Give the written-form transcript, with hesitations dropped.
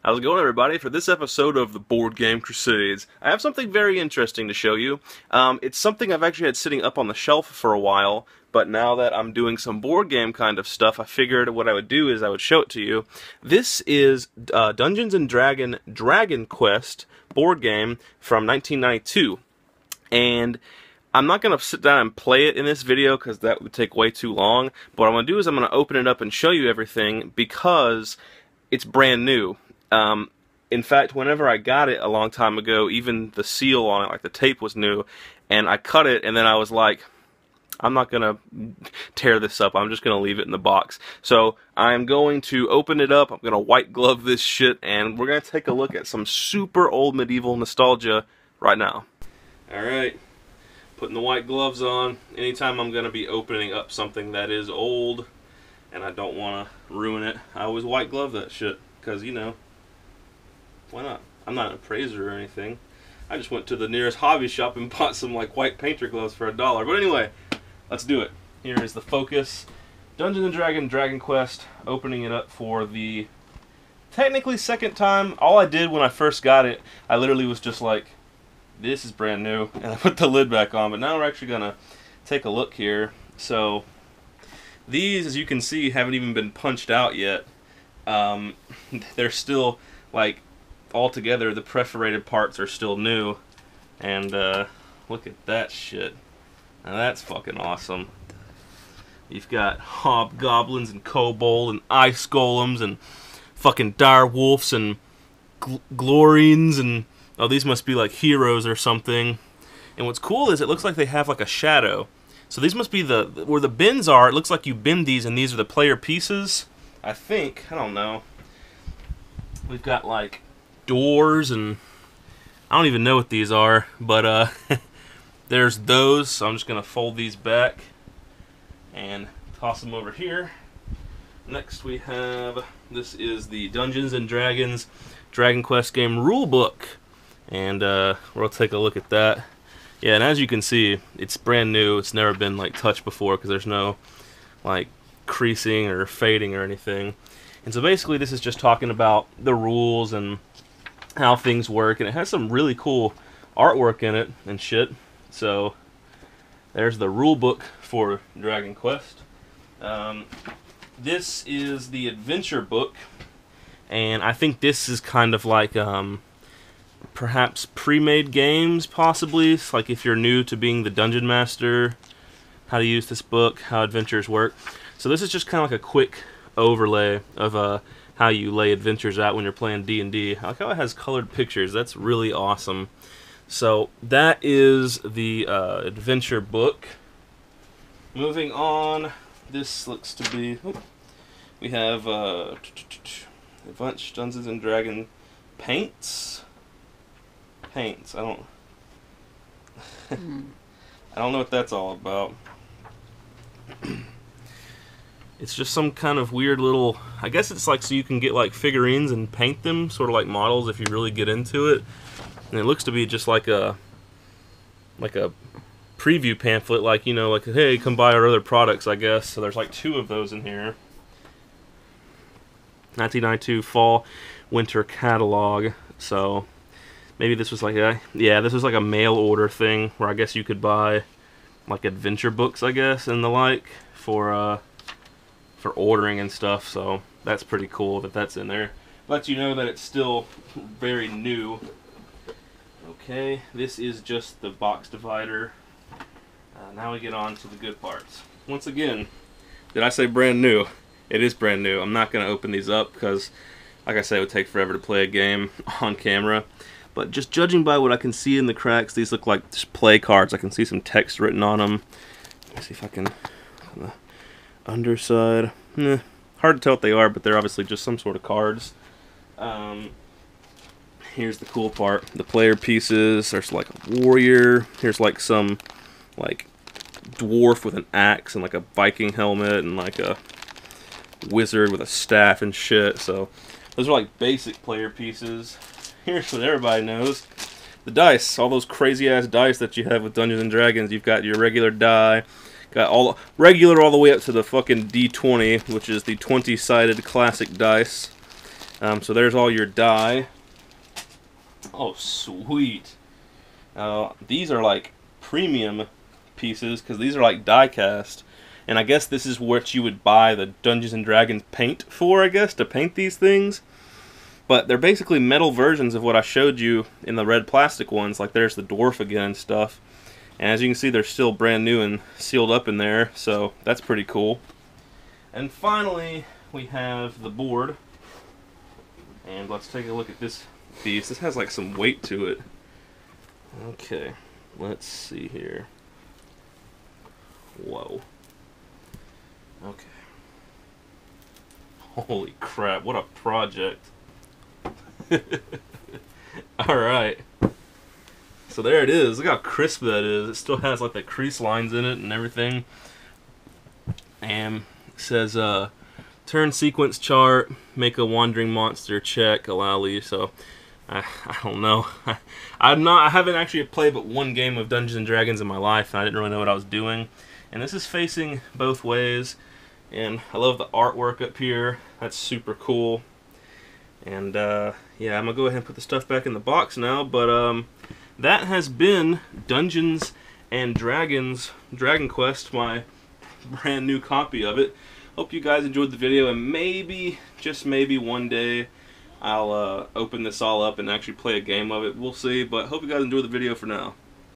How's it going, everybody? For this episode of the Board Game Crusades, I have something very interesting to show you. It's something I've actually had sitting up on the shelf for a while, but now that I'm doing some board game kind of stuff, I figured what I would do is I would show it to you. This is Dungeons & Dragon Dragon Quest board game from 1992, and I'm not going to sit down and play it in this video because that would take way too long, but what I'm going to do is I'm going to open it up and show you everything because it's brand new. In fact, whenever I got it a long time ago, even the seal on it, like the tape was new, and I cut it, and then I was like, I'm not going to tear this up, I'm just going to leave it in the box. So I'm going to open it up, I'm going to white glove this shit, and we're going to take a look at some super old medieval nostalgia right now. Alright, putting the white gloves on. Anytime I'm going to be opening up something that is old, and I don't want to ruin it, I always white glove that shit, because, you know, why not? I'm not an appraiser or anything. I just went to the nearest hobby shop and bought some like white painter gloves for $1. But anyway, let's do it. Here is the focus. Dungeons & Dragon Dragon Quest, opening it up for the technically second time. All I did when I first got it, I literally was just like, this is brand new, and I put the lid back on. But now we're actually gonna take a look here. So these, as you can see, haven't even been punched out yet. They're still like all together, the perforated parts are still new, and look at that shit. Now that's fucking awesome. You've got hobgoblins and kobold and ice golems and fucking dire wolves and glorines, and oh, these must be like heroes or something. And what's cool is it looks like they have like a shadow. So these must be where the bins are. It looks like you bend these, and these are the player pieces, I think. I don't know. We've got like doors, and I don't even know what these are, but there's those. So I'm just gonna fold these back and toss them over here. Next we have, this is the Dungeons & Dragons Dragon Quest game rulebook, and we'll take a look at that. Yeah, and as you can see, it's brand new. It's never been like touched before because there's no like creasing or fading or anything. And so basically this is just talking about the rules and how things work, and it has some really cool artwork in it and shit. So there's the rule book for Dragon Quest. This is the adventure book, and I think this is kind of like perhaps pre-made games, possibly. It's like if you're new to being the dungeon master, how to use this book, how adventures work. So this is just kind of like a quick overlay of how you lay adventures out when you're playing D&D. I like how it has colored pictures. That's really awesome. So that is the adventure book. Moving on, this looks to be, we have a bunch Dungeons & Dragon paints. I don't I don't know what that's all about. It's just some kind of weird little, I guess it's like so you can get like figurines and paint them, sort of like models if you really get into it. And it looks to be just like a preview pamphlet, like, you know, like, hey, come buy our other products, I guess. So there's like 2 of those in here. 1992 fall winter catalog. So maybe this was like this was like a mail order thing where I guess you could buy like adventure books, I guess, and the like for ordering and stuff. So that's pretty cool that that's in there. Lets you know that it's still very new. Okay, this is just the box divider. Now we get on to the good parts. Once again, did I say brand new? It is brand new. I'm not going to open these up because, like I said, it would take forever to play a game on camera. But just judging by what I can see in the cracks, these look like just play cards. I can see some text written on them. Let me see if I can... on the underside. Hard to tell what they are, but they're obviously just some sort of cards. Here's the cool part. The player pieces. There's like a warrior. Here's like some like dwarf with an axe and like a Viking helmet and like a wizard with a staff and shit. So those are like basic player pieces. Here's what everybody knows. The dice. All those crazy ass dice that you have with Dungeons & Dragons. You've got your regular die. Got all regular all the way up to the fucking D20, which is the 20-sided classic dice. So there's all your die. Oh, sweet. These are like premium pieces because these are like die cast. And I guess this is what you would buy the Dungeons and Dragons paint for, I guess, to paint these things. But they're basically metal versions of what I showed you in the red plastic ones. Like there's the dwarf again and stuff. And as you can see, they're still brand new and sealed up in there. So that's pretty cool. And finally, we have the board. And let's take a look at this piece. This has like some weight to it. Okay, let's see here. Whoa. Okay. Holy crap, what a project. Alright. So there it is. Look how crisp that is. It still has like the crease lines in it and everything. And it says, turn sequence chart, make a wandering monster check, allow leave. So, I don't know. I haven't actually played but one game of Dungeons and Dragons in my life, and I didn't really know what I was doing. And this is facing both ways. And I love the artwork up here. That's super cool. And yeah, I'm gonna go ahead and put the stuff back in the box now. But that has been Dungeons and Dragons Dragon Quest, my brand new copy of it. Hope you guys enjoyed the video, and maybe, just maybe one day, I'll open this all up and actually play a game of it. We'll see. But hope you guys enjoyed the video for now.